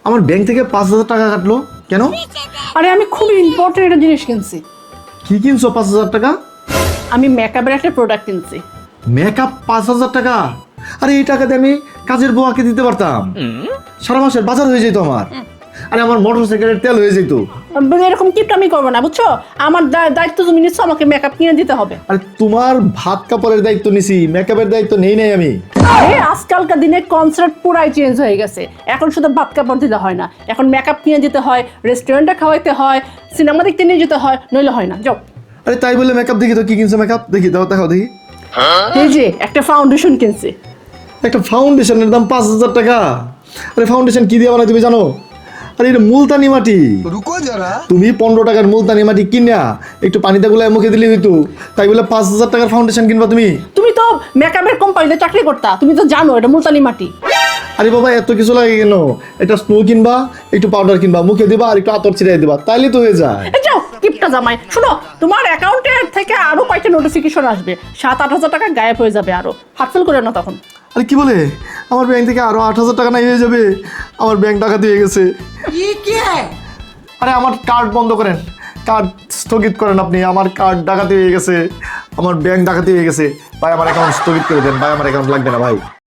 আমার ব্যাংক থেকে 5,000 টাকা কাটলো কেন? আরে আমি খুব ইম্পর্টেন্ট একটা জিনিস কিনছি। কি কিনছো 5,000 টাকা? আমি মেকআপের একটা প্রোডাক্ট কিনছি। মেকআপ 5,000 টাকা? আরে এই টাকা দিয়ে আমি কাজের বুয়াকে দিতে পারতাম, সারা মাসের বাজার হয়ে যেত আমার। আরে আমার মোটরসাইকেলের তেল হয়ে যেত। এরকম কিপটা আমি করবো না, বুঝছো? আমার দায়িত্ব তুমি নিচ্ছ, আমাকে মেকআপ কিনে দিতে হবে। আরে তোমার ভাত কাপড়ের দায়িত্ব নিছি, মেকআপের দায়িত্ব নেই নাই আমি। আরে আজকালকার দিনে কনসেপ্ট পুরাই চেঞ্জ হয়ে গেছে। এখন শুধু ভাত কাপড় দিতে হয় না, এখন মেকআপ কিনে দিতে হয়, রেস্টুরেন্টে খাওয়াইতে হয়, সিনেমা দেখতে নিয়ে যেতে হয়, নইলে হয় না। যাও। আরে তাই বলে মেকআপ দেখি তো, কি কিনছো মেকআপ দেখি, দাও দেখাও দেখি। এই যে একটা ফাউন্ডেশন কিনছি। একটা ফাউন্ডেশনের দাম 5,000 টাকা? আরে ফাউন্ডেশন কি দিয়ে বানাই তুমি জানো? আরে এটা মুলতানি মাটি। रुको जरा। তুমি 15 টাকার মুলতানি মাটি কিনা একটু পানিতে গুলায় মুখে দিলে হইতো, তাই বলে 5,000 টাকার ফাউন্ডেশন কিনবা তুমি? তুমি তো মেকআপের কোম্পানিতে চাকরি করতা, তুমি তো জানো এটা মুলতানি মাটি। আরে বাবা এত কিছু লাগে কেন? এটা স্নো কিনবা, একটু পাউডার কিনবা, মুখে দিবা আর একটু আতর ছিটাই দিবা, তাইলে তো হয়ে যায়। এই যাও কিপটা জামাই, শোনো, তোমার অ্যাকাউন্টে থেকে আরো কয়েকটা নোটিফিকেশন আসবে, 7-8 হাজার টাকা গায়েব হয়ে যাবে, আরো হাতফেল করে না তখন। আরে কি বলে, আমার ব্যাংক থেকে আরো 8,000 টাকা নাই হয়ে যাবে? আমার ব্যাংক ডাকাতি হয়ে গেছে। আরে আমার কার্ড বন্ধ করেন, কার্ড স্থগিত করেন আপনি, আমার কার্ড ডাকাতি হয়ে গেছে, আমার ব্যাংক ডাকাতি হয়ে গেছে। ভাই আমার অ্যাকাউন্ট স্থগিত করে দেন ভাই, আমার অ্যাকাউন্ট লাগবে না ভাই।